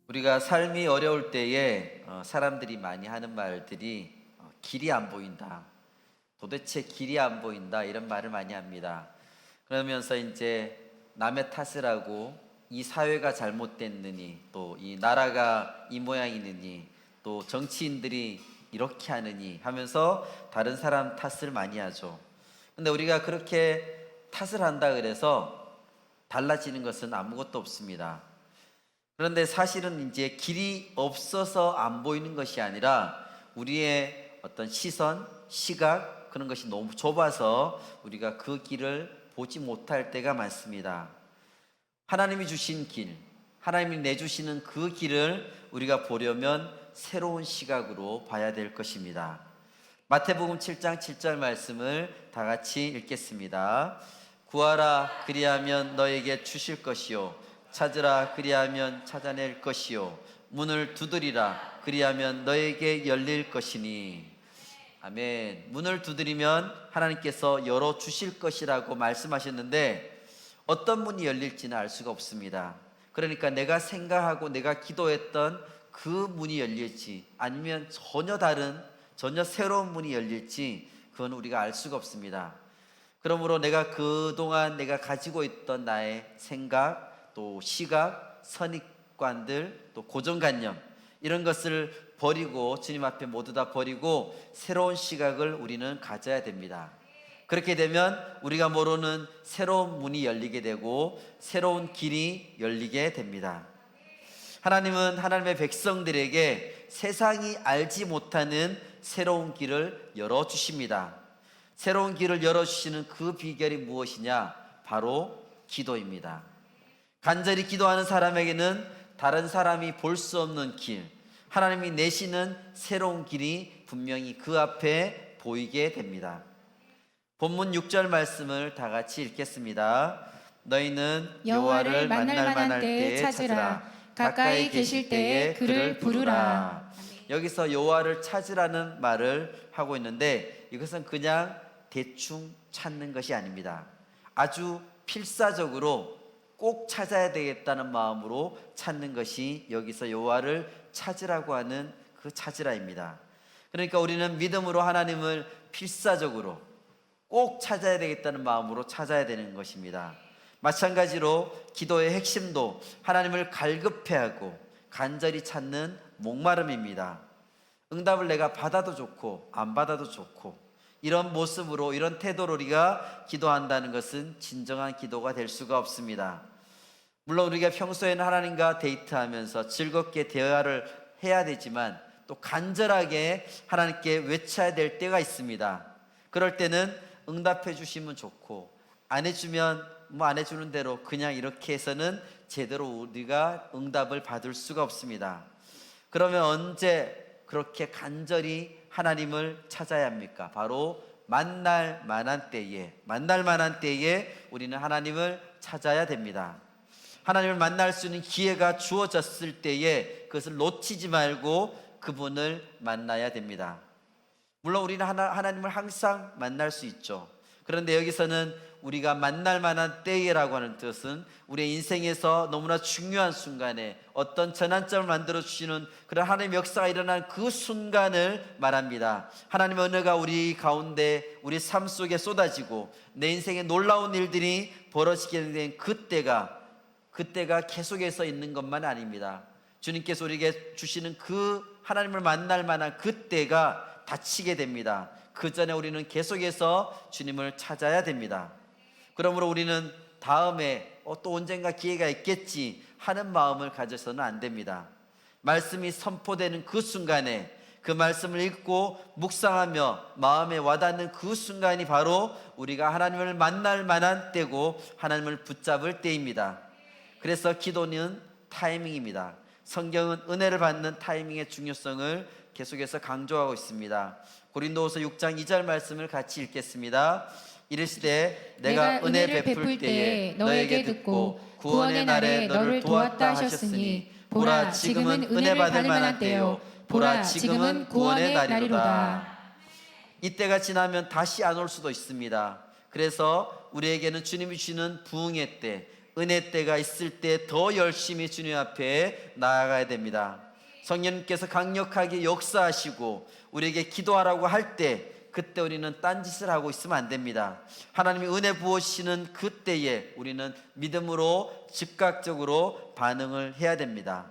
우리가 삶이 어려울 때에 사람들이 많이 하는 말들이 길이 안 보인다. 도대체 길이 안 보인다. 이런 말을 많이 합니다. 그러면서 이제 남의 탓을 하고 이 사회가 잘못됐느니 또 이 나라가 이 모양이느니 또 정치인들이 이렇게 하느니 하면서 다른 사람 탓을 많이 하죠. 근데 우리가 그렇게 탓을 한다 그래서 달라지는 것은 아무것도 없습니다. 그런데 사실은 이제 길이 없어서 안 보이는 것이 아니라 우리의 어떤 시선, 시각 그런 것이 너무 좁아서 우리가 그 길을 보지 못할 때가 많습니다. 하나님이 주신 길, 하나님이 내주시는 그 길을 우리가 보려면 새로운 시각으로 봐야 될 것입니다. 마태복음 7장 7절 말씀을 다 같이 읽겠습니다. 구하라 그리하면 너에게 주실 것이요 찾으라 그리하면 찾아낼 것이요 문을 두드리라 그리하면 너에게 열릴 것이니. 아멘. 문을 두드리면 하나님께서 열어 주실 것이라고 말씀하셨는데 어떤 문이 열릴지는 알 수가 없습니다. 그러니까 내가 생각하고 내가 기도했던 그 문이 열릴지 아니면 전혀 다른 전혀 새로운 문이 열릴지 그건 우리가 알 수가 없습니다. 그러므로 내가 그동안 내가 가지고 있던 나의 생각, 또 시각, 선입관들, 또 고정관념 이런 것을 버리고 주님 앞에 모두 다 버리고 새로운 시각을 우리는 가져야 됩니다. 그렇게 되면 우리가 모르는 새로운 문이 열리게 되고 새로운 길이 열리게 됩니다. 하나님은 하나님의 백성들에게 세상이 알지 못하는 새로운 길을 열어주십니다. 새로운 길을 열어주시는 그 비결이 무엇이냐? 바로 기도입니다. 간절히 기도하는 사람에게는 다른 사람이 볼 수 없는 길, 하나님이 내시는 새로운 길이 분명히 그 앞에 보이게 됩니다. 본문 6절 말씀을 다 같이 읽겠습니다. 너희는 여호와를 만날 만할 때에 찾으라. 가까이 계실 때에 그를 부르라. 여기서 여호와를 찾으라는 말을 하고 있는데 이것은 그냥 대충 찾는 것이 아닙니다. 아주 필사적으로 꼭 찾아야 되겠다는 마음으로 찾는 것이 여기서 여호와를 찾으라고 하는 그 찾으라입니다. 그러니까 우리는 믿음으로 하나님을 필사적으로 꼭 찾아야 되겠다는 마음으로 찾아야 되는 것입니다. 마찬가지로 기도의 핵심도 하나님을 갈급해하고 간절히 찾는 목마름입니다. 응답을 내가 받아도 좋고 안 받아도 좋고 이런 모습으로 이런 태도로 우리가 기도한다는 것은 진정한 기도가 될 수가 없습니다. 물론 우리가 평소에는 하나님과 데이트하면서 즐겁게 대화를 해야 되지만 또 간절하게 하나님께 외쳐야 될 때가 있습니다. 그럴 때는 응답해 주시면 좋고 안 해주면 안 해주는 대로 그냥 이렇게 해서는 제대로 우리가 응답을 받을 수가 없습니다. 그러면 언제 그렇게 간절히 하나님을 찾아야 합니까? 바로 만날 만한 때에 우리는 하나님을 찾아야 됩니다. 하나님을 만날 수 있는 기회가 주어졌을 때에 그것을 놓치지 말고 그분을 만나야 됩니다. 물론 우리는 하나님을 항상 만날 수 있죠. 그런데 여기서는 우리가 만날 만한 때라고 하는 뜻은 우리의 인생에서 너무나 중요한 순간에 어떤 전환점을 만들어 주시는 그런 하나님의 역사가 일어난 그 순간을 말합니다. 하나님의 은혜가 우리 가운데 우리 삶 속에 쏟아지고 내 인생에 놀라운 일들이 벌어지게 된 그때가 계속해서 있는 것만 아닙니다. 주님께서 우리에게 주시는 그 하나님을 만날 만한 그때가 닥치게 됩니다. 그 전에 우리는 계속해서 주님을 찾아야 됩니다. 그러므로 우리는 다음에 또 언젠가 기회가 있겠지 하는 마음을 가져서는 안 됩니다. 말씀이 선포되는 그 순간에 그 말씀을 읽고 묵상하며 마음에 와닿는 그 순간이 바로 우리가 하나님을 만날 만한 때고 하나님을 붙잡을 때입니다. 그래서 기도는 타이밍입니다. 성경은 은혜를 받는 타이밍의 중요성을 계속해서 강조하고 있습니다. 고린도후서 6장 2절 말씀을 같이 읽겠습니다. 이르시되 내가 은혜 베풀 때에 너에게 듣고 구원의 날에 너를 도왔다 하셨으니 보라 지금은 은혜 받을 만한 때요 보라 지금은 구원의 날이로다. 이때가 지나면 다시 안 올 수도 있습니다. 그래서 우리에게는 주님이 주시는 부흥의 때, 은혜 때가 있을 때 더 열심히 주님 앞에 나아가야 됩니다. 성령님께서 강력하게 역사하시고 우리에게 기도하라고 할 때 그때 우리는 딴짓을 하고 있으면 안 됩니다. 하나님이 은혜 부으시는 그때에 우리는 믿음으로 즉각적으로 반응을 해야 됩니다.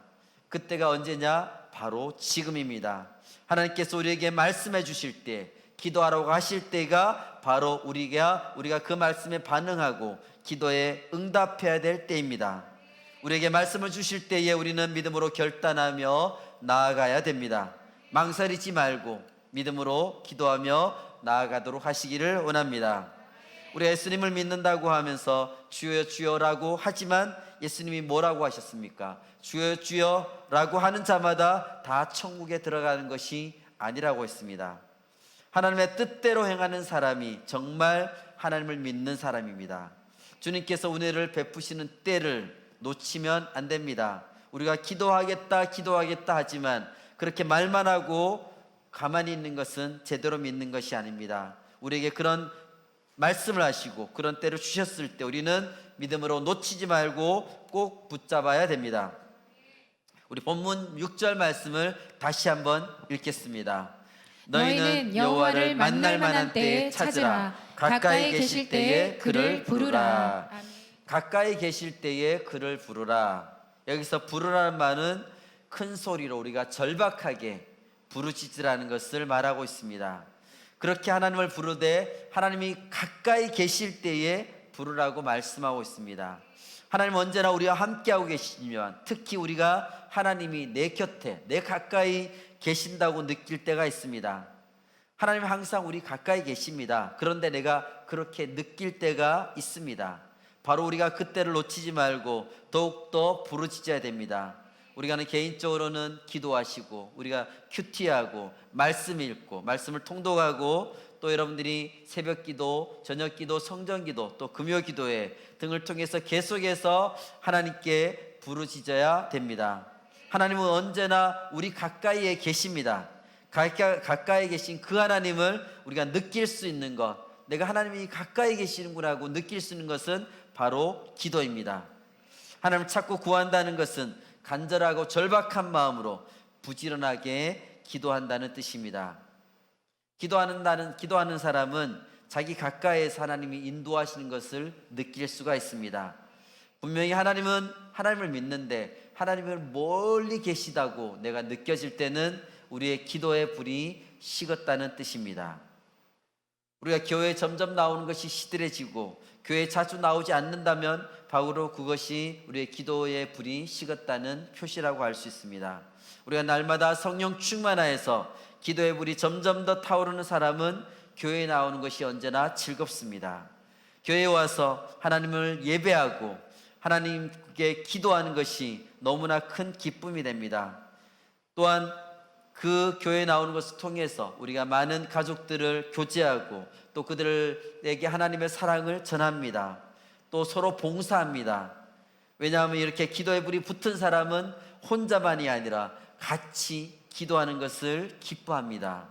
그때가 언제냐? 바로 지금입니다. 하나님께서 우리에게 말씀해 주실 때, 기도하라고 하실 때가 바로 우리가 그 말씀에 반응하고 기도에 응답해야 될 때입니다. 우리에게 말씀을 주실 때에 우리는 믿음으로 결단하며 나아가야 됩니다. 망설이지 말고 믿음으로 기도하며 나아가도록 하시기를 원합니다. 우리가 예수님을 믿는다고 하면서 주여 주여라고 하지만 예수님이 뭐라고 하셨습니까? 주여 주여라고 하는 자마다 다 천국에 들어가는 것이 아니라고 했습니다. 하나님의 뜻대로 행하는 사람이 정말 하나님을 믿는 사람입니다. 주님께서 은혜를 베푸시는 때를 놓치면 안 됩니다. 우리가 기도하겠다 하지만 그렇게 말만 하고 가만히 있는 것은 제대로 믿는 것이 아닙니다. 우리에게 그런 말씀을 하시고 그런 때를 주셨을 때 우리는 믿음으로 놓치지 말고 꼭 붙잡아야 됩니다. 우리 본문 6절 말씀을 다시 한번 읽겠습니다. 너희는 여호와를 만날 만한 때에 찾으라. 가까이 계실 때에 그를 부르라. 가까이 계실 때에 그를 부르라. 여기서 부르라는 말은 큰 소리로 우리가 절박하게 부르짖으라는 것을 말하고 있습니다. 그렇게 하나님을 부르되 하나님이 가까이 계실 때에 부르라고 말씀하고 있습니다. 하나님은 언제나 우리와 함께하고 계시지만 특히 우리가 하나님이 내 곁에 내 가까이 계신다고 느낄 때가 있습니다. 하나님은 항상 우리 가까이 계십니다. 그런데 내가 그렇게 느낄 때가 있습니다. 바로 우리가 그때를 놓치지 말고 더욱더 부르짖어야 됩니다. 우리가 개인적으로는 기도하시고 우리가 큐티하고 말씀 읽고 말씀을 통독하고 또 여러분들이 새벽 기도, 저녁 기도, 성전 기도 또 금요 기도회 등을 통해서 계속해서 하나님께 부르짖어야 됩니다. 하나님은 언제나 우리 가까이에 계십니다. 가까이 계신 그 하나님을 우리가 느낄 수 있는 것, 내가 하나님이 가까이 계시는구나 하고 느낄 수 있는 것은 바로 기도입니다. 하나님을 찾고 구한다는 것은 간절하고 절박한 마음으로 부지런하게 기도한다는 뜻입니다. 기도하는 사람은 자기 가까이에서 하나님이 인도하시는 것을 느낄 수가 있습니다. 분명히 하나님은 하나님을 믿는데 하나님을 멀리 계시다고 내가 느껴질 때는 우리의 기도의 불이 식었다는 뜻입니다. 우리가 교회에 점점 나오는 것이 시들해지고 교회에 자주 나오지 않는다면 바로 그것이 우리의 기도의 불이 식었다는 표시라고 할 수 있습니다. 우리가 날마다 성령 충만하여서 기도의 불이 점점 더 타오르는 사람은 교회에 나오는 것이 언제나 즐겁습니다. 교회에 와서 하나님을 예배하고 하나님께 기도하는 것이 너무나 큰 기쁨이 됩니다. 또한 그 교회에 나오는 것을 통해서 우리가 많은 가족들을 교제하고 또 그들에게 하나님의 사랑을 전합니다. 또 서로 봉사합니다. 왜냐하면 이렇게 기도의 불이 붙은 사람은 혼자만이 아니라 같이 기도하는 것을 기뻐합니다.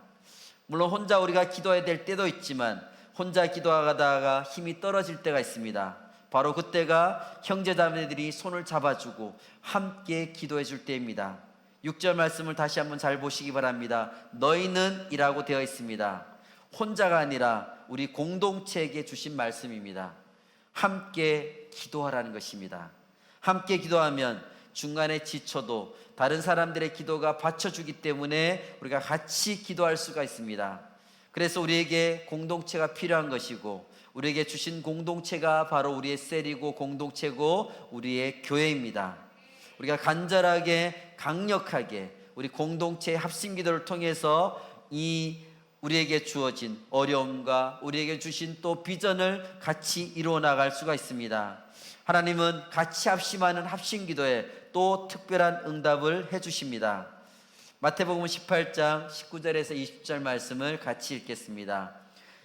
물론 혼자 우리가 기도해야 될 때도 있지만 혼자 기도하다가 힘이 떨어질 때가 있습니다. 바로 그때가 형제자매들이 손을 잡아주고 함께 기도해 줄 때입니다. 6절 말씀을 다시 한번 잘 보시기 바랍니다. 너희는 이라고 되어 있습니다. 혼자가 아니라 우리 공동체에게 주신 말씀입니다. 함께 기도하라는 것입니다. 함께 기도하면 중간에 지쳐도 다른 사람들의 기도가 받쳐주기 때문에 우리가 같이 기도할 수가 있습니다. 그래서 우리에게 공동체가 필요한 것이고 우리에게 주신 공동체가 바로 우리의 셀이고 공동체고 우리의 교회입니다. 우리가 간절하게 강력하게 우리 공동체의 합심기도를 통해서 이 우리에게 주어진 어려움과 우리에게 주신 또 비전을 같이 이루어 나갈 수가 있습니다. 하나님은 같이 합심하는 합심기도에 또 특별한 응답을 해주십니다. 마태복음 18장 19절에서 20절 말씀을 같이 읽겠습니다.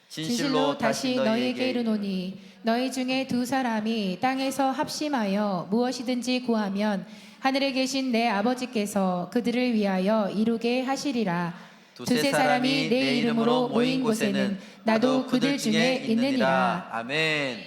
진실로 다시 너희에게 이르노니 너희 중에 두 사람이 땅에서 합심하여 무엇이든지 구하면 하늘에 계신 내 아버지께서 그들을 위하여 이루게 하시리라. 두세 사람이 내 이름으로 모인 곳에는 나도 그들 중에 있느니라. 아멘.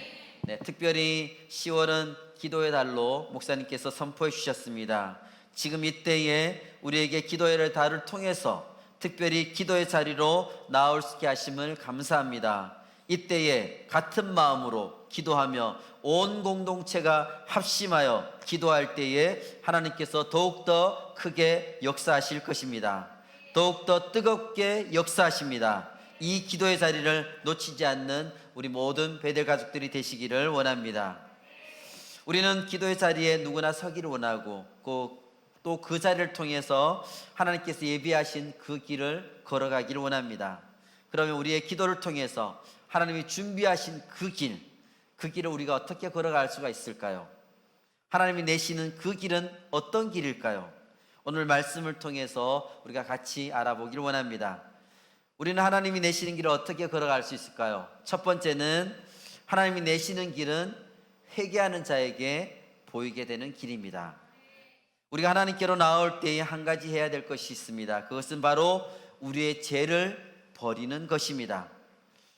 네, 특별히 10월은 기도의 달로 목사님께서 선포해 주셨습니다. 지금 이때에 우리에게 기도의 달을 통해서 특별히 기도의 자리로 나올 수 있게 하심을 감사합니다. 이때에 같은 마음으로 기도하며 온 공동체가 합심하여 기도할 때에 하나님께서 더욱더 크게 역사하실 것입니다. 더욱더 뜨겁게 역사하십니다. 이 기도의 자리를 놓치지 않는 우리 모든 베델 가족들이 되시기를 원합니다. 우리는 기도의 자리에 누구나 서기를 원하고 또 그 자리를 통해서 하나님께서 예비하신 그 길을 걸어가기를 원합니다. 그러면 우리의 기도를 통해서 하나님이 준비하신 그 길을 우리가 어떻게 걸어갈 수가 있을까요? 하나님이 내시는 그 길은 어떤 길일까요? 오늘 말씀을 통해서 우리가 같이 알아보기를 원합니다. 우리는 하나님이 내시는 길을 어떻게 걸어갈 수 있을까요? 첫 번째는 하나님이 내시는 길은 회개하는 자에게 보이게 되는 길입니다. 우리가 하나님께로 나올 때에 한 가지 해야 될 것이 있습니다. 그것은 바로 우리의 죄를 버리는 것입니다.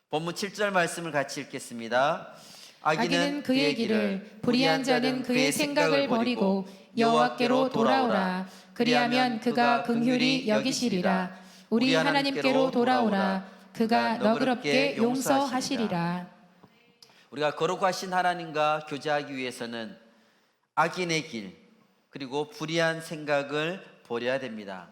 본문 7절 말씀을 같이 읽겠습니다. 악인은 그의 길을, 불의한 자는 그의 생각을 버리고 여호와께로 돌아오라. 그리하면 그가 긍휼히 여기시리라. 우리 하나님께로 돌아오라. 그가 너그럽게 용서하시리라. 우리가 거룩하신 하나님과 교제하기 위해서는 악인의 길 그리고 불의한 생각을 버려야 됩니다.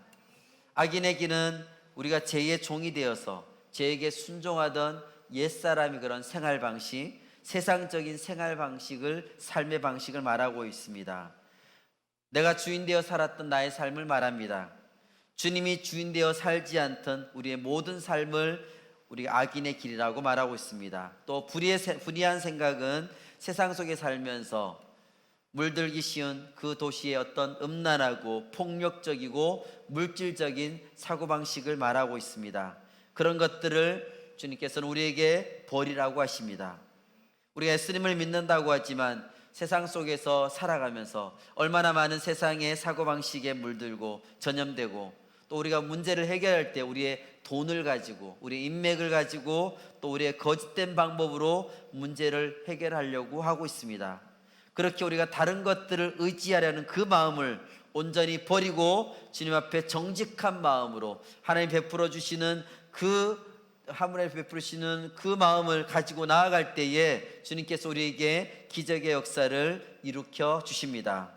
악인의 길은 우리가 죄의 종이 되어서 죄에게 순종하던 옛사람이 그런 생활 방식, 세상적인 생활 방식을, 삶의 방식을 말하고 있습니다. 내가 주인 되어 살았던 나의 삶을 말합니다. 주님이 주인 되어 살지 않던 우리의 모든 삶을 우리가 악인의 길이라고 말하고 있습니다. 또 불의한 생각은 세상 속에 살면서 물들기 쉬운 그 도시의 어떤 음란하고 폭력적이고 물질적인 사고방식을 말하고 있습니다. 그런 것들을 주님께서는 우리에게 버리라고 하십니다. 우리가 예수님을 믿는다고 하지만 세상 속에서 살아가면서 얼마나 많은 세상의 사고방식에 물들고 전염되고 또 우리가 문제를 해결할 때 우리의 돈을 가지고 우리의 인맥을 가지고 또 우리의 거짓된 방법으로 문제를 해결하려고 하고 있습니다. 그렇게 우리가 다른 것들을 의지하려는 그 마음을 온전히 버리고 주님 앞에 정직한 마음으로 하나님 베풀어 주시는 그 마음을 가지고 나아갈 때에 주님께서 우리에게 기적의 역사를 일으켜 주십니다.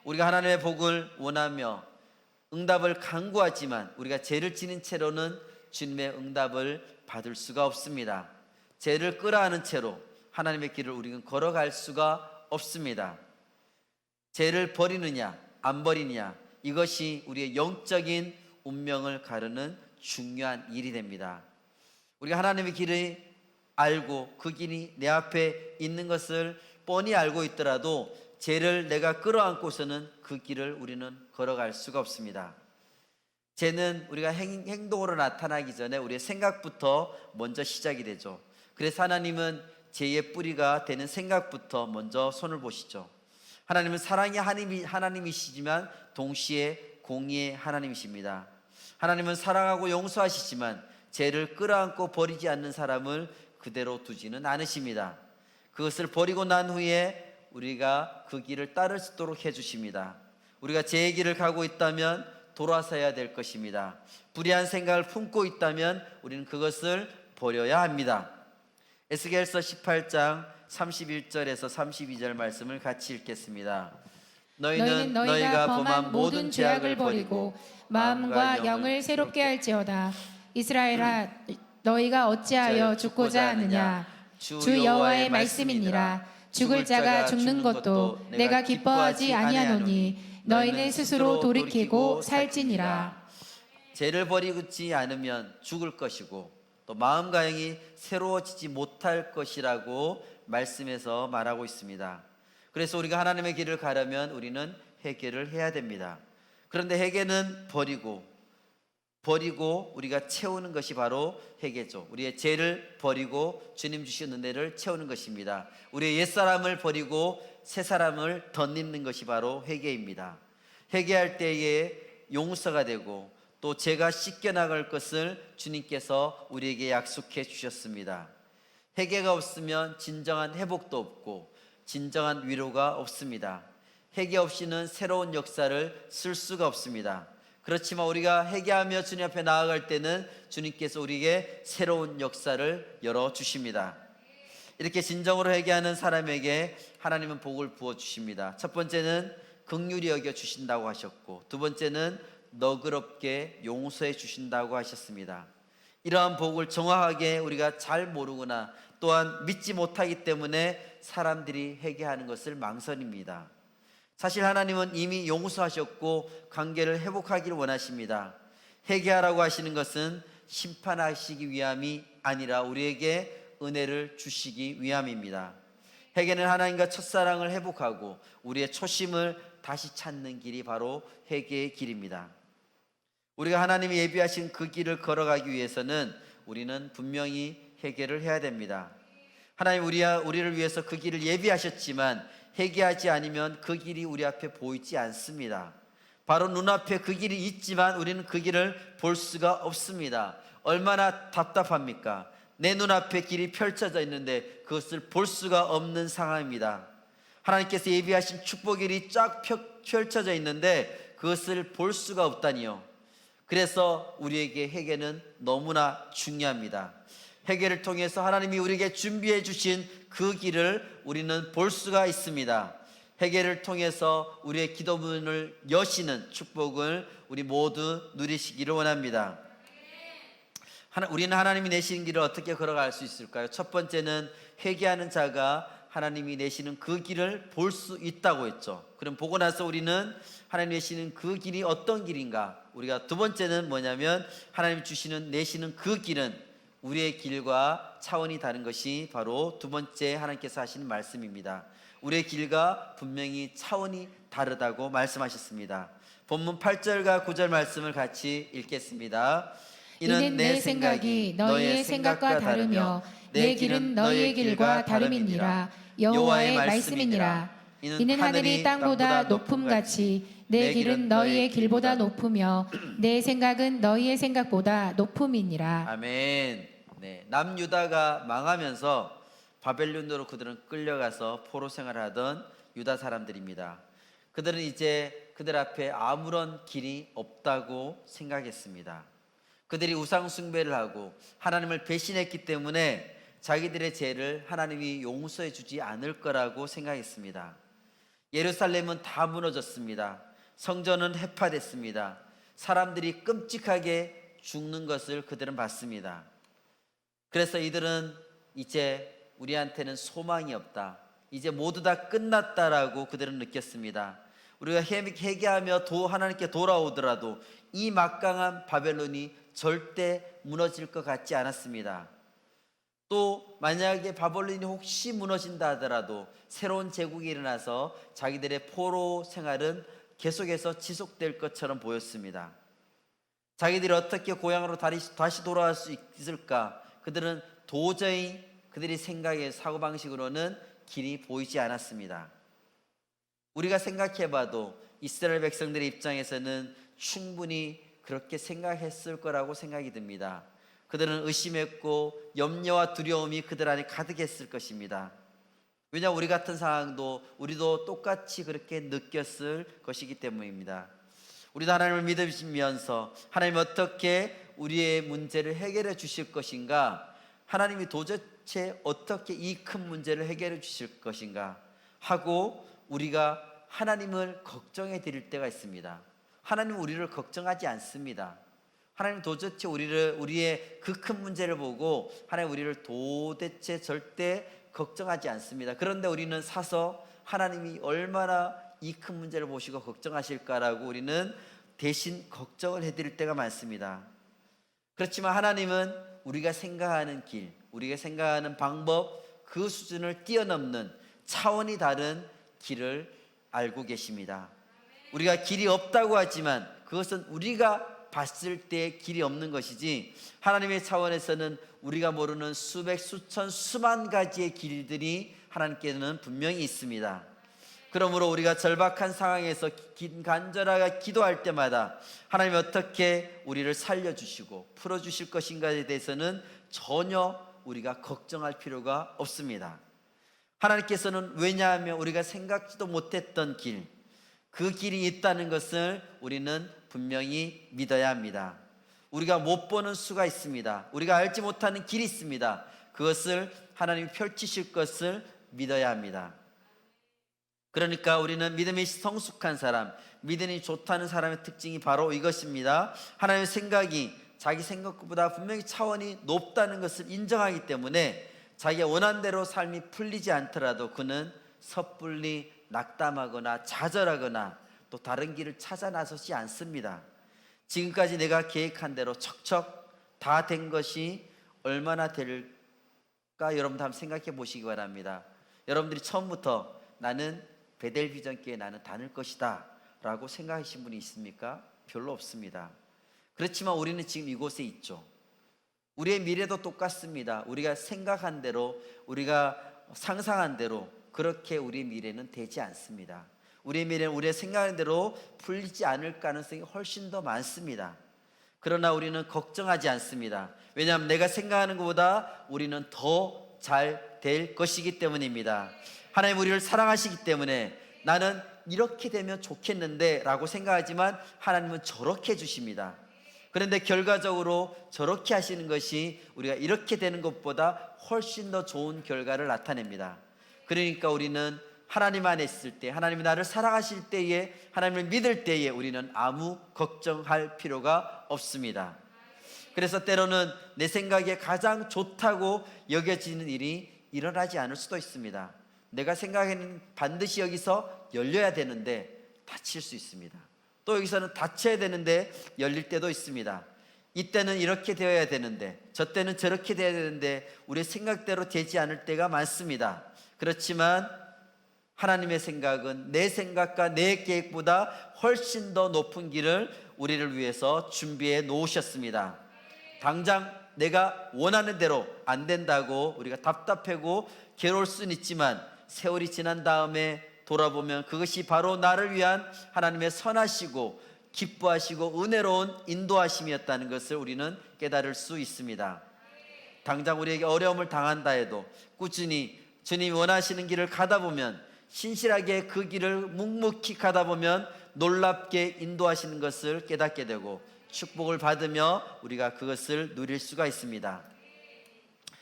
우리가 하나님의 복을 원하며 응답을 간구하지만 우리가 죄를 지닌 채로는 주님의 응답을 받을 수가 없습니다. 죄를 끌어안은 채로 하나님의 길을 우리는 걸어갈 수가 없습니다. 죄를 버리느냐 안 버리느냐 이것이 우리의 영적인 운명을 가르는 중요한 일이 됩니다. 우리가 하나님의 길을 알고 그 길이 내 앞에 있는 것을 뻔히 알고 있더라도 죄를 내가 끌어안고서는 그 길을 우리는 걸어갈 수가 없습니다. 죄는 우리가 행동으로 나타나기 전에 우리의 생각부터 먼저 시작이 되죠. 그래서 하나님은 죄의 뿌리가 되는 생각부터 먼저 손을 보시죠. 하나님은 사랑의 하나님이시지만 동시에 공의의 하나님이십니다. 하나님은 사랑하고 용서하시지만 죄를 끌어안고 버리지 않는 사람을 그대로 두지는 않으십니다. 그것을 버리고 난 후에 우리가 그 길을 따를 수 있도록 해주십니다. 우리가 죄의 길을 가고 있다면 돌아서야 될 것입니다. 불의한 생각을 품고 있다면 우리는 그것을 버려야 합니다. 에스겔서 18장 31절에서 32절 말씀을 같이 읽겠습니다. 너희는 너희가 범한 모든 죄악을 버리고 마음과 영을 새롭게 할지어다. 이스라엘아, 너희가 어찌하여 죽고자 하느냐? 주 여호와의 말씀이니라. 죽을 자가 죽는 것도 내가 기뻐하지 아니하노니 너희는 스스로 돌이키고 살지니라. 죄를 버리지 않으면 죽을 것이고 또 마음과 영이 새로워지지 못할 것이라고 말씀에서 말하고 있습니다. 그래서 우리가 하나님의 길을 가려면 우리는 회개를 해야 됩니다. 그런데 회개는 버리고 우리가 채우는 것이 바로 회개죠. 우리의 죄를 버리고 주님 주신 은혜를 채우는 것입니다. 우리의 옛사람을 버리고 새사람을 덧입는 것이 바로 회개입니다. 회개할 때에 용서가 되고 또 죄가 씻겨나갈 것을 주님께서 우리에게 약속해 주셨습니다. 회개가 없으면 진정한 회복도 없고 진정한 위로가 없습니다. 회개 없이는 새로운 역사를 쓸 수가 없습니다. 그렇지만 우리가 회개하며 주님 앞에 나아갈 때는 주님께서 우리에게 새로운 역사를 열어주십니다. 이렇게 진정으로 회개하는 사람에게 하나님은 복을 부어주십니다. 첫 번째는 긍휼히 여겨주신다고 하셨고, 두 번째는 너그럽게 용서해 주신다고 하셨습니다. 이러한 복을 정확하게 우리가 잘 모르거나 또한 믿지 못하기 때문에 사람들이 회개하는 것을 망설입니다. 사실 하나님은 이미 용서하셨고 관계를 회복하기를 원하십니다. 회개하라고 하시는 것은 심판하시기 위함이 아니라 우리에게 은혜를 주시기 위함입니다. 회개는 하나님과 첫사랑을 회복하고 우리의 초심을 다시 찾는 길이 바로 회개의 길입니다. 우리가 하나님이 예비하신 그 길을 걸어가기 위해서는 우리는 분명히 회개를 해야 됩니다. 하나님 우리를 위해서 그 길을 예비하셨지만 회개하지 않으면 그 길이 우리 앞에 보이지 않습니다. 바로 눈앞에 그 길이 있지만 우리는 그 길을 볼 수가 없습니다. 얼마나 답답합니까? 내 눈앞에 길이 펼쳐져 있는데 그것을 볼 수가 없는 상황입니다. 하나님께서 예비하신 축복의 길이 쫙 펼쳐져 있는데 그것을 볼 수가 없다니요. 그래서 우리에게 회개는 너무나 중요합니다. 회개를 통해서 하나님이 우리에게 준비해 주신 그 길을 우리는 볼 수가 있습니다. 회개를 통해서 우리의 기도문을 여시는 축복을 우리 모두 누리시기를 원합니다. 우리는 하나님이 내시는 길을 어떻게 걸어갈 수 있을까요? 첫 번째는 회개하는 자가 하나님이 내시는 그 길을 볼 수 있다고 했죠. 그럼 보고 나서 우리는 하나님 내시는 그 길이 어떤 길인가? 우리가 두 번째는 뭐냐면 하나님 내시는 그 길은 우리의 길과 차원이 다른 것이 바로 두 번째 하나님께서 하시는 말씀입니다. 우리의 길과 분명히 차원이 다르다고 말씀하셨습니다. 본문 8절과 9절 말씀을 같이 읽겠습니다. 이는 내 생각이 너희의 생각과 다르며 내 길은 너희의 길과 다름이니라. 여호와의 말씀이니라. 이는 하늘이 땅보다 높음같이 내 길은 너희의 길보다 높으며 내 생각은 너희의 생각보다 높음이니라. 아멘. 네, 남유다가 망하면서 바벨론으로 그들은 끌려가서 포로 생활을 하던 유다 사람들입니다. 그들은 이제 그들 앞에 아무런 길이 없다고 생각했습니다. 그들이 우상 숭배를 하고 하나님을 배신했기 때문에 자기들의 죄를 하나님이 용서해 주지 않을 거라고 생각했습니다. 예루살렘은 다 무너졌습니다. 성전은 해파됐습니다. 사람들이 끔찍하게 죽는 것을 그들은 봤습니다. 그래서 이들은 이제 우리한테는 소망이 없다, 이제 모두 다 끝났다라고 그들은 느꼈습니다. 우리가 회개하며 하나님께 돌아오더라도 이 막강한 바벨론이 절대 무너질 것 같지 않았습니다. 또 만약에 바벨론이 혹시 무너진다 하더라도 새로운 제국이 일어나서 자기들의 포로 생활은 계속해서 지속될 것처럼 보였습니다. 자기들이 어떻게 고향으로 다시 돌아갈 수 있을까? 그들은 도저히 그들이 생각의 사고방식으로는 길이 보이지 않았습니다. 우리가 생각해봐도 이스라엘 백성들의 입장에서는 충분히 그렇게 생각했을 거라고 생각이 듭니다. 그들은 의심했고 염려와 두려움이 그들 안에 가득했을 것입니다. 왜냐, 우리 같은 상황도 우리도 똑같이 그렇게 느꼈을 것이기 때문입니다. 우리도 하나님을 믿으시면서 하나님 어떻게 우리의 문제를 해결해 주실 것인가, 하나님이 도대체 어떻게 이 큰 문제를 해결해 주실 것인가 하고 우리가 하나님을 걱정해 드릴 때가 있습니다. 하나님은 우리를 걱정하지 않습니다. 하나님 도대체 우리의 그 큰 문제를 보고 하나님 우리를 도대체 절대 걱정하지 않습니다. 그런데 우리는 사서 하나님이 얼마나 이 큰 문제를 보시고 걱정하실까라고 우리는 대신 걱정을 해드릴 때가 많습니다. 그렇지만 하나님은 우리가 생각하는 길, 우리가 생각하는 방법, 그 수준을 뛰어넘는 차원이 다른 길을 알고 계십니다. 우리가 길이 없다고 하지만 그것은 우리가 봤을 때 길이 없는 것이지, 하나님의 차원에서는 우리가 모르는 수백, 수천, 수만 가지의 길들이 하나님께는 분명히 있습니다. 그러므로 우리가 절박한 상황에서 간절하게 기도할 때마다 하나님이 어떻게 우리를 살려주시고 풀어주실 것인가에 대해서는 전혀 우리가 걱정할 필요가 없습니다. 하나님께서는 왜냐하면 우리가 생각지도 못했던 길, 그 길이 있다는 것을 우리는 분명히 믿어야 합니다. 우리가 못 보는 수가 있습니다. 우리가 알지 못하는 길이 있습니다. 그것을 하나님이 펼치실 것을 믿어야 합니다. 그러니까 우리는 믿음이 성숙한 사람, 믿음이 좋다는 사람의 특징이 바로 이것입니다. 하나님의 생각이 자기 생각보다 분명히 차원이 높다는 것을 인정하기 때문에 자기가 원한 대로 삶이 풀리지 않더라도 그는 섣불리 낙담하거나 좌절하거나 또 다른 길을 찾아 나서지 않습니다. 지금까지 내가 계획한 대로 척척 다 된 것이 얼마나 될까 여러분도 한번 생각해 보시기 바랍니다. 여러분들이 처음부터 나는 베델 비전교회에 나는 다닐 것이다 라고 생각하신 분이 있습니까? 별로 없습니다. 그렇지만 우리는 지금 이곳에 있죠. 우리의 미래도 똑같습니다. 우리가 생각한 대로, 우리가 상상한 대로 그렇게 우리의 미래는 되지 않습니다. 우리의 미래는 우리의 생각한 대로 풀리지 않을 가능성이 훨씬 더 많습니다. 그러나 우리는 걱정하지 않습니다. 왜냐하면 내가 생각하는 것보다 우리는 더 잘 될 것이기 때문입니다. 하나님 우리를 사랑하시기 때문에 나는 이렇게 되면 좋겠는데 라고 생각하지만 하나님은 저렇게 해주십니다. 그런데 결과적으로 저렇게 하시는 것이 우리가 이렇게 되는 것보다 훨씬 더 좋은 결과를 나타냅니다. 그러니까 우리는 하나님 안에 있을 때, 하나님이 나를 사랑하실 때에, 하나님을 믿을 때에 우리는 아무 걱정할 필요가 없습니다. 그래서 때로는 내 생각에 가장 좋다고 여겨지는 일이 일어나지 않을 수도 있습니다. 내가 생각에는 반드시 여기서 열려야 되는데 닫힐 수 있습니다. 또 여기서는 닫혀야 되는데 열릴 때도 있습니다. 이때는 이렇게 되어야 되는데 저 때는 저렇게 되어야 되는데 우리의 생각대로 되지 않을 때가 많습니다. 그렇지만 하나님의 생각은 내 생각과 내 계획보다 훨씬 더 높은 길을 우리를 위해서 준비해 놓으셨습니다. 당장 내가 원하는 대로 안 된다고 우리가 답답하고 괴로울 수는 있지만 세월이 지난 다음에 돌아보면 그것이 바로 나를 위한 하나님의 선하시고 기뻐하시고 은혜로운 인도하심이었다는 것을 우리는 깨달을 수 있습니다. 당장 우리에게 어려움을 당한다 해도 꾸준히 주님이 원하시는 길을 가다 보면, 신실하게 그 길을 묵묵히 가다 보면 놀랍게 인도하시는 것을 깨닫게 되고 축복을 받으며 우리가 그것을 누릴 수가 있습니다.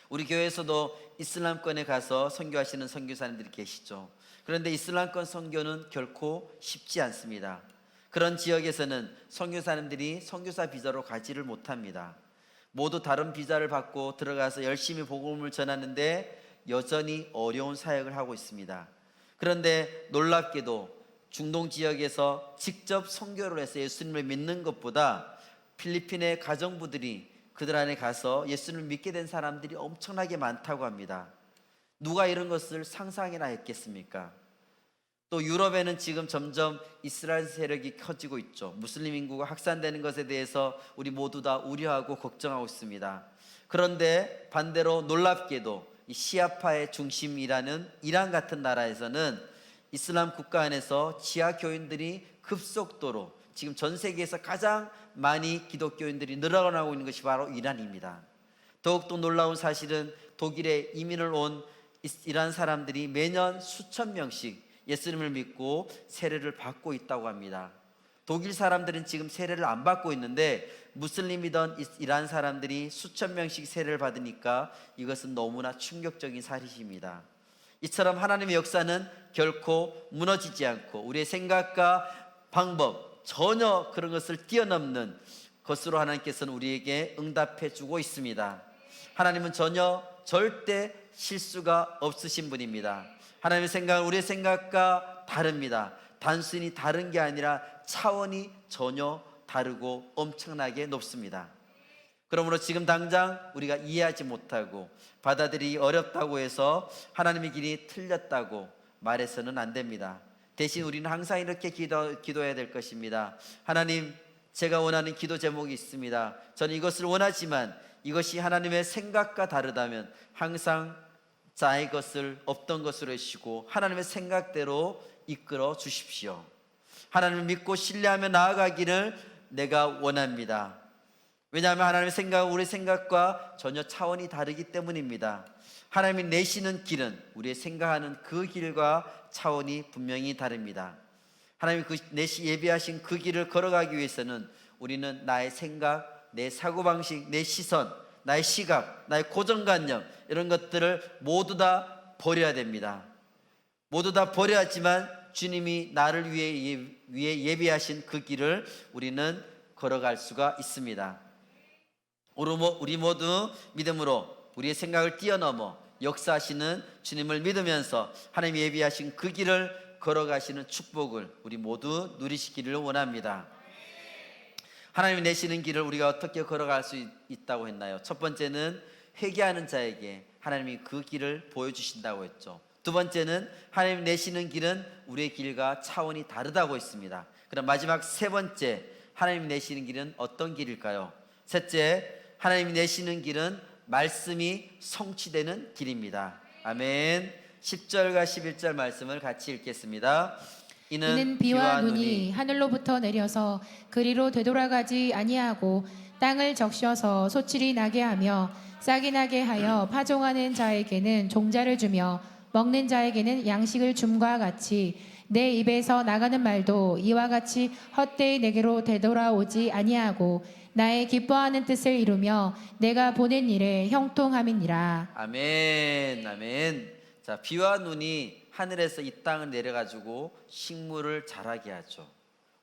우리 교회에서도 이슬람권에 가서 선교하시는 선교사님들이 계시죠. 그런데 이슬람권 선교는 결코 쉽지 않습니다. 그런 지역에서는 선교사님들이 선교사 비자로 가지를 못합니다. 모두 다른 비자를 받고 들어가서 열심히 복음을 전하는데 여전히 어려운 사역을 하고 있습니다. 그런데 놀랍게도 중동 지역에서 직접 선교를 해서 예수님을 믿는 것보다 필리핀의 가정부들이 그들 안에 가서 예수님을 믿게 된 사람들이 엄청나게 많다고 합니다. 누가 이런 것을 상상이나 했겠습니까? 또 유럽에는 지금 점점 이스라엘 세력이 커지고 있죠. 무슬림 인구가 확산되는 것에 대해서 우리 모두 다 우려하고 걱정하고 있습니다. 그런데 반대로 놀랍게도 이 시아파의 중심이라는 이란 같은 나라에서는 이슬람 국가 안에서 지하 교인들이 급속도로 지금 전 세계에서 가장 많이 기독교인들이 늘어나고 있는 것이 바로 이란입니다. 더욱더 놀라운 사실은 독일에 이민을 온 이란 사람들이 매년 수천 명씩 예수님을 믿고 세례를 받고 있다고 합니다. 독일 사람들은 지금 세례를 안 받고 있는데 무슬림이던 이란 사람들이 수천 명씩 세례를 받으니까 이것은 너무나 충격적인 사실입니다. 이처럼 하나님의 역사는 결코 무너지지 않고 우리의 생각과 방법 전혀 그런 것을 뛰어넘는 것으로 하나님께서는 우리에게 응답해 주고 있습니다. 하나님은 전혀 절대 실수가 없으신 분입니다. 하나님의 생각은 우리의 생각과 다릅니다. 단순히 다른 게 아니라 차원이 전혀 다르고 엄청나게 높습니다. 그러므로 지금 당장 우리가 이해하지 못하고 받아들이기 어렵다고 해서 하나님의 길이 틀렸다고 말해서는 안 됩니다. 대신 우리는 항상 이렇게 기도해야 될 것입니다. 하나님, 제가 원하는 기도 제목이 있습니다. 저는 이것을 원하지만 이것이 하나님의 생각과 다르다면 항상 자의 것을 없던 것으로 해주시고 하나님의 생각대로 이끌어 주십시오. 하나님을 믿고 신뢰하며 나아가기를 내가 원합니다. 왜냐하면 하나님의 생각은 우리 생각과 전혀 차원이 다르기 때문입니다. 하나님이 내시는 길은 우리의 생각하는 그 길과 차원이 분명히 다릅니다. 하나님이 예비하신 그 길을 걸어가기 위해서는 우리는 나의 생각, 내 사고방식, 내 시선, 나의 시각, 나의 고정관념 이런 것들을 모두 다 버려야 됩니다. 모두 다 버려야지만 주님이 나를 위해 예비하신 그 길을 우리는 걸어갈 수가 있습니다. 우리 모두 믿음으로 우리의 생각을 뛰어넘어 역사하시는 주님을 믿으면서 하나님이 예비하신 그 길을 걸어가시는 축복을 우리 모두 누리시기를 원합니다. 하나님이 내시는 길을 우리가 어떻게 걸어갈 수 있다고 했나요? 첫 번째는 회개하는 자에게 하나님이 그 길을 보여주신다고 했죠. 두 번째는 하나님 내시는 길은 우리의 길과 차원이 다르다고 했습니다. 그럼 마지막 세 번째, 하나님 내시는 길은 어떤 길일까요? 셋째, 하나님 내시는 길은 말씀이 성취되는 길입니다. 아멘. 10절과 11절 말씀을 같이 읽겠습니다. 이는 비와 눈이 하늘로부터 내려서 그리로 되돌아가지 아니하고 땅을 적셔서 소출이 나게 하며 싹이 나게 하여 파종하는 자에게는 종자를 주며 먹는 자에게는 양식을 줌과 같이 내 입에서 나가는 말도 이와 같이 헛되이 내게로 되돌아오지 아니하고 나의 기뻐하는 뜻을 이루며 내가 보낸 일에 형통함이니라. 아멘. 아멘. 자, 비와 눈이 하늘에서 이 땅을 내려가지고 식물을 자라게 하죠.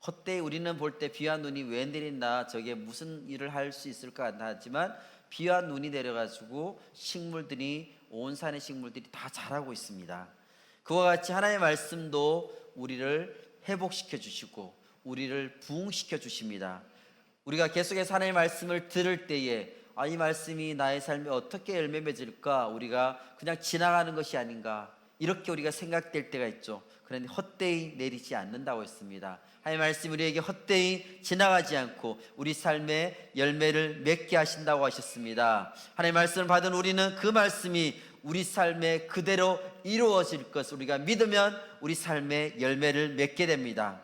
헛되이 우리는 볼 때 비와 눈이 왜 내린다, 저게 무슨 일을 할 수 있을까 하지만 비와 눈이 내려가지고 식물들이, 온 산의 식물들이 다 자라고 있습니다. 그와 같이 하나님의 말씀도 우리를 회복시켜 주시고 우리를 부흥시켜 주십니다. 우리가 계속해서 하나님의 말씀을 들을 때에 이 말씀이 나의 삶에 어떻게 열매 맺을까, 우리가 그냥 지나가는 것이 아닌가, 이렇게 우리가 생각될 때가 있죠. 그런데 헛되이 내리지 않는다고 했습니다. 하나님의 말씀이 우리에게 헛되이 지나가지 않고 우리 삶에 열매를 맺게 하신다고 하셨습니다. 하나님의 말씀을 받은 우리는 그 말씀이 우리 삶에 그대로 이루어질 것을 우리가 믿으면 우리 삶에 열매를 맺게 됩니다.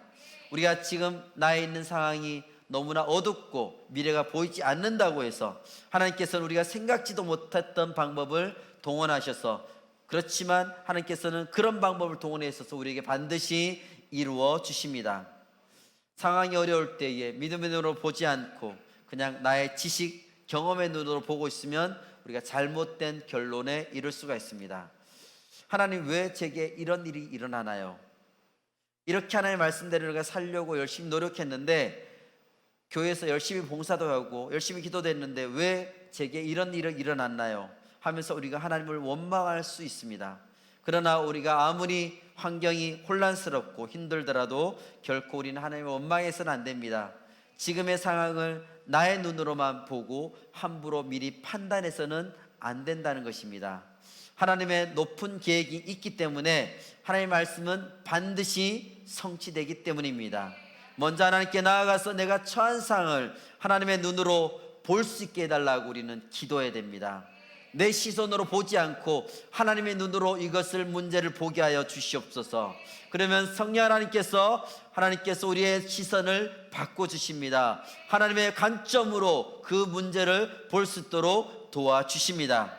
우리가 지금 나에 있는 상황이 너무나 어둡고 미래가 보이지 않는다고 해서 하나님께서는 우리가 생각지도 못했던 방법을 동원하셔서, 그렇지만 하나님께서는 그런 방법을 동원해 있어서 우리에게 반드시 이루어 주십니다. 상황이 어려울 때에 믿음의 눈으로 보지 않고 그냥 나의 지식, 경험의 눈으로 보고 있으면 우리가 잘못된 결론에 이를 수가 있습니다. 하나님, 왜 제게 이런 일이 일어나나요? 이렇게 하나님의 말씀대로 우리가 살려고 열심히 노력했는데, 교회에서 열심히 봉사도 하고 열심히 기도도 했는데 왜 제게 이런 일이 일어났나요? 하면서 우리가 하나님을 원망할 수 있습니다. 그러나 우리가 아무리 환경이 혼란스럽고 힘들더라도 결코 우리는 하나님을 원망해서는 안 됩니다. 지금의 상황을 나의 눈으로만 보고 함부로 미리 판단해서는 안 된다는 것입니다. 하나님의 높은 계획이 있기 때문에 하나님의 말씀은 반드시 성취되기 때문입니다. 먼저 하나님께 나아가서 내가 처한 상을 하나님의 눈으로 볼 수 있게 해달라고 우리는 기도해야 됩니다. 내 시선으로 보지 않고 하나님의 눈으로 이것을, 문제를 보게 하여 주시옵소서. 그러면 성령 하나님께서 우리의 시선을 바꿔주십니다. 하나님의 관점으로 그 문제를 볼 수 있도록 도와주십니다.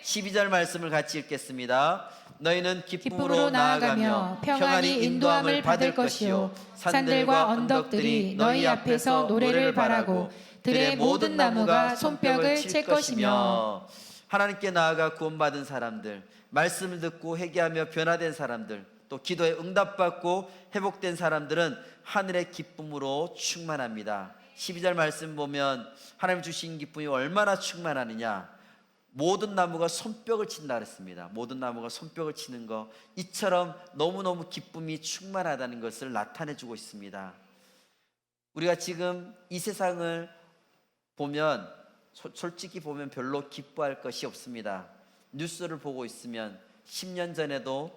12절 말씀을 같이 읽겠습니다. 너희는 기쁨으로 나아가며 평안히 인도함을 받을 것이요 산들과 언덕들이 너희 앞에서 노래를 바라고 들의 모든 나무가 손뼉을 칠 것이며. 하나님께 나아가 구원받은 사람들, 말씀을 듣고 회개하며 변화된 사람들, 또 기도에 응답받고 회복된 사람들은 하늘의 기쁨으로 충만합니다. 12절 말씀 보면 하나님 주신 기쁨이 얼마나 충만하느냐. 모든 나무가 손뼉을 친다 그랬습니다. 모든 나무가 손뼉을 치는 거, 이처럼 너무너무 기쁨이 충만하다는 것을 나타내주고 있습니다. 우리가 지금 이 세상을 보면 솔직히 보면 별로 기뻐할 것이 없습니다. 뉴스를 보고 있으면 10년 전에도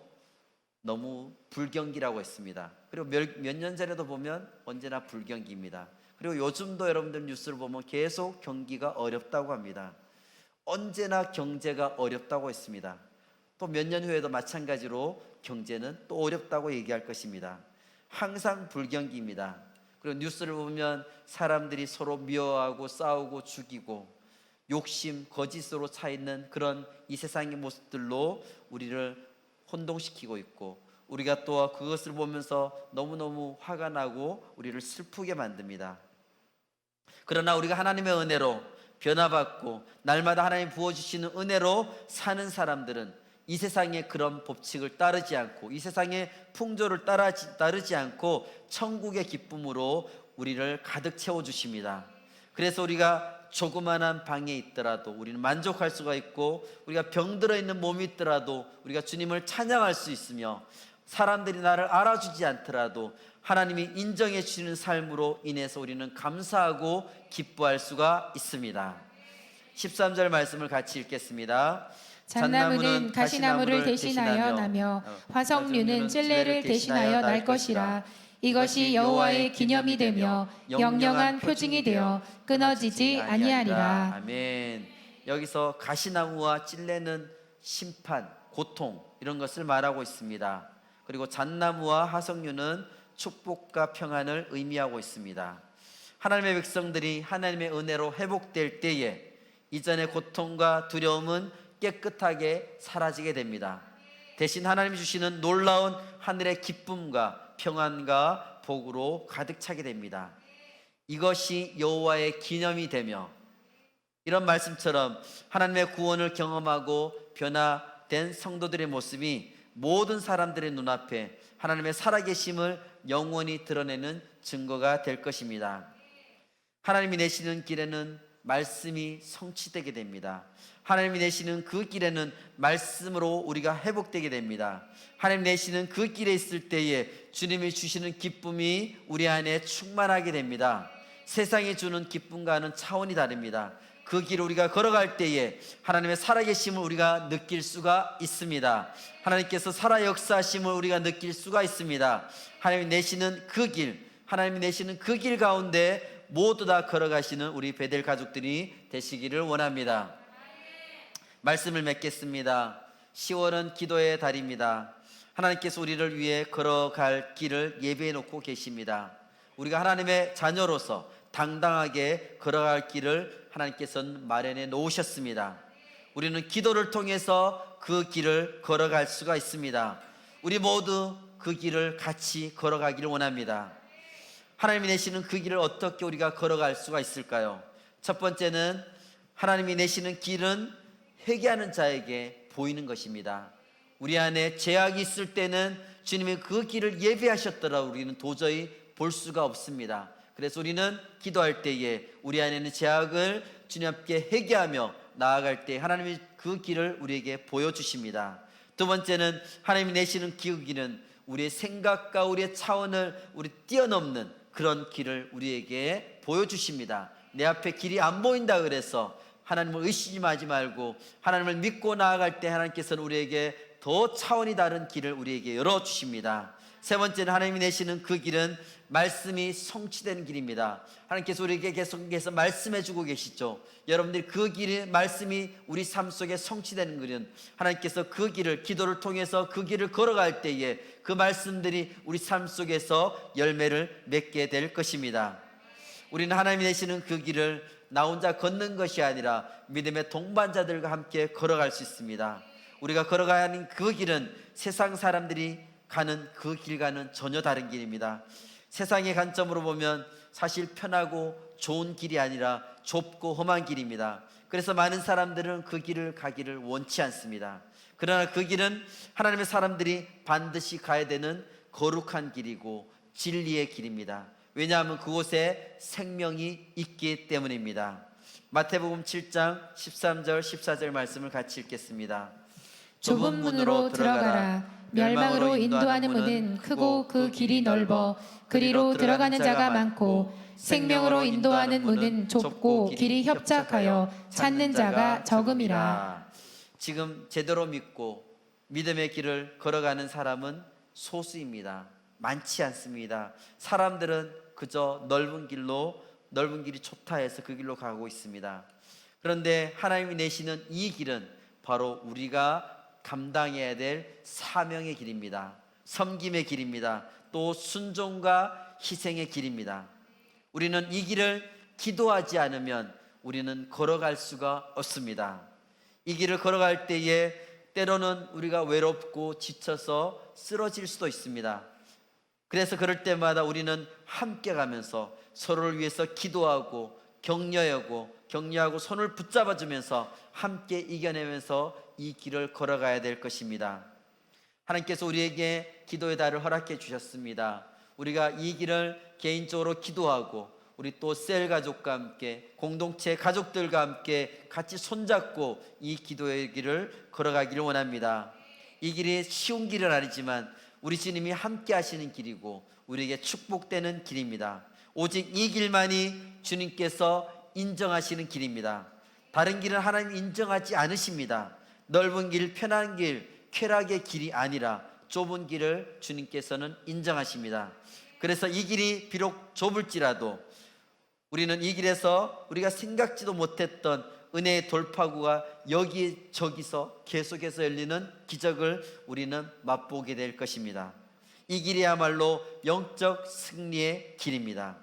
너무 불경기라고 했습니다. 그리고 몇 년 전에도 보면 언제나 불경기입니다. 그리고 요즘도 여러분들 뉴스를 보면 계속 경기가 어렵다고 합니다. 언제나 경제가 어렵다고 했습니다. 또 몇 년 후에도 마찬가지로 경제는 또 어렵다고 얘기할 것입니다. 항상 불경기입니다. 그리고 뉴스를 보면 사람들이 서로 미워하고 싸우고 죽이고, 욕심, 거짓으로 차 있는 그런 이 세상의 모습들로 우리를 혼동시키고 있고, 우리가 또 그것을 보면서 너무너무 화가 나고 우리를 슬프게 만듭니다. 그러나 우리가 하나님의 은혜로 변화받고 날마다 하나님 부어주시는 은혜로 사는 사람들은 이 세상의 그런 법칙을 따르지 않고, 이 세상의 풍조를 따르지 않고 천국의 기쁨으로 우리를 가득 채워주십니다. 그래서 우리가 조그만한 방에 있더라도 우리는 만족할 수가 있고, 우리가 병들어 있는 몸이 있더라도 우리가 주님을 찬양할 수 있으며, 사람들이 나를 알아주지 않더라도 하나님이 인정해 주시는 삶으로 인해서 우리는 감사하고 기뻐할 수가 있습니다. 13절 말씀을 같이 읽겠습니다. 잣나무는 가시나무를 대신하여 나며 화석류는 찔레를 대신하여 날 것이라. 이것이 여호와의 기념이 되며 영영한 표징이 되어 끊어지지 아니하리라. 아멘. 여기서 가시나무와 찔레는 심판, 고통, 이런 것을 말하고 있습니다. 그리고 잣나무와 화석류는 축복과 평안을 의미하고 있습니다. 하나님의 백성들이 하나님의 은혜로 회복될 때에 이전의 고통과 두려움은 깨끗하게 사라지게 됩니다. 대신 하나님이 주시는 놀라운 하늘의 기쁨과 평안과 복으로 가득 차게 됩니다. 이것이 여호와의 기념이 되며, 이런 말씀처럼 하나님의 구원을 경험하고 변화된 성도들의 모습이 모든 사람들의 눈앞에 하나님의 살아계심을 영원히 드러내는 증거가 될 것입니다. 하나님이 내시는 길에는 말씀이 성취되게 됩니다. 하나님이 내시는 그 길에는 말씀으로 우리가 회복되게 됩니다. 하나님 내시는 그 길에 있을 때에 주님이 주시는 기쁨이 우리 안에 충만하게 됩니다. 세상이 주는 기쁨과는 차원이 다릅니다. 그 길을 우리가 걸어갈 때에 하나님의 살아계심을 우리가 느낄 수가 있습니다. 하나님께서 살아 역사하심을 우리가 느낄 수가 있습니다. 하나님이 내시는 그 길, 하나님이 내시는 그 길 가운데 모두 다 걸어가시는 우리 베델 가족들이 되시기를 원합니다. 말씀을 맺겠습니다. 10월은 기도의 달입니다. 하나님께서 우리를 위해 걸어갈 길을 예비해 놓고 계십니다. 우리가 하나님의 자녀로서 당당하게 걸어갈 길을 하나님께서는 마련해 놓으셨습니다. 우리는 기도를 통해서 그 길을 걸어갈 수가 있습니다. 우리 모두 그 길을 같이 걸어가기를 원합니다. 하나님이 내시는 그 길을 어떻게 우리가 걸어갈 수가 있을까요? 첫 번째는 하나님이 내시는 길은 회개하는 자에게 보이는 것입니다. 우리 안에 죄악이 있을 때는 주님이 그 길을 예비하셨더라 우리는 도저히 볼 수가 없습니다. 그래서 우리는 기도할 때에 우리 안에 있는 죄악을 주님 앞에 회개하며 나아갈 때 하나님이 그 길을 우리에게 보여주십니다. 두 번째는 하나님이 내시는 그 길은 우리의 생각과 우리의 차원을 뛰어넘는 그런 길을 우리에게 보여주십니다. 내 앞에 길이 안 보인다 그래서 하나님을 의심하지 말고 하나님을 믿고 나아갈 때 하나님께서는 우리에게 더 차원이 다른 길을 우리에게 열어주십니다. 세 번째는 하나님이 내시는 그 길은 말씀이 성취되는 길입니다. 하나님께서 우리에게 계속해서 말씀해주고 계시죠. 여러분들이 그 길의 말씀이 우리 삶 속에 성취되는 길은 하나님께서 그 길을 기도를 통해서 그 길을 걸어갈 때에 그 말씀들이 우리 삶 속에서 열매를 맺게 될 것입니다. 우리는 하나님이 내시는 그 길을 나 혼자 걷는 것이 아니라 믿음의 동반자들과 함께 걸어갈 수 있습니다. 우리가 걸어가야 하는 그 길은 세상 사람들이 가는 그 길과는 전혀 다른 길입니다. 세상의 관점으로 보면 사실 편하고 좋은 길이 아니라 좁고 험한 길입니다. 그래서 많은 사람들은 그 길을 가기를 원치 않습니다. 그러나 그 길은 하나님의 사람들이 반드시 가야 되는 거룩한 길이고 진리의 길입니다. 왜냐하면 그곳에 생명이 있기 때문입니다. 마태복음 7장 13절 14절 말씀을 같이 읽겠습니다. 좁은 문으로 들어가라. 멸망으로 인도하는 문은 크고 그 길이 넓어 그리로 들어가는 자가 많고 생명으로 인도하는 문은 좁고 길이 협착하여 찾는 자가 적음이라. 지금 제대로 믿고 믿음의 길을 걸어가는 사람은 소수입니다. 많지 않습니다. 사람들은 그저 넓은 길이 좋다 해서 그 길로 가고 있습니다. 그런데 하나님이 내시는 이 길은 바로 우리가 감당해야 될 사명의 길입니다. 섬김의 길입니다. 또 순종과 희생의 길입니다. 우리는 이 길을 기도하지 않으면 우리는 걸어갈 수가 없습니다. 이 길을 걸어갈 때에 때로는 우리가 외롭고 지쳐서 쓰러질 수도 있습니다. 그래서 그럴 때마다 우리는 함께 가면서 서로를 위해서 기도하고 격려하고 손을 붙잡아 주면서 함께 이겨내면서 이 길을 걸어가야 될 것입니다. 하나님께서 우리에게 기도의 달을 허락해 주셨습니다. 우리가 이 길을 개인적으로 기도하고 우리 또 셀 가족과 함께 공동체 가족들과 함께 같이 손잡고 이 기도의 길을 걸어가기를 원합니다. 이 길이 쉬운 길은 아니지만 우리 주님이 함께 하시는 길이고 우리에게 축복되는 길입니다. 오직 이 길만이 주님께서 인정하시는 길입니다. 다른 길은 하나님 인정하지 않으십니다. 넓은 길, 편한 길, 쾌락의 길이 아니라 좁은 길을 주님께서는 인정하십니다. 그래서 이 길이 비록 좁을지라도 우리는 이 길에서 우리가 생각지도 못했던 은혜의 돌파구가 여기저기서 계속해서 열리는 기적을 우리는 맛보게 될 것입니다. 이 길이야말로 영적 승리의 길입니다.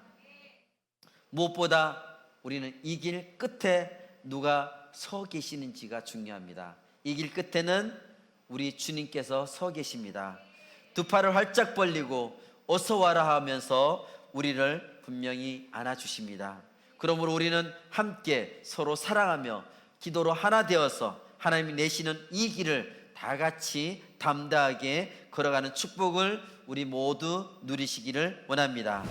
무엇보다 우리는 이 길 끝에 누가 서 계시는지가 중요합니다. 이 길 끝에는 우리 주님께서 서 계십니다. 두 팔을 활짝 벌리고 어서 와라 하면서 우리를 분명히 안아주십니다. 그러므로 우리는 함께 서로 사랑하며 기도로 하나 되어서 하나님이 내시는 이 길을 다 같이 담대하게 걸어가는 축복을 우리 모두 누리시기를 원합니다.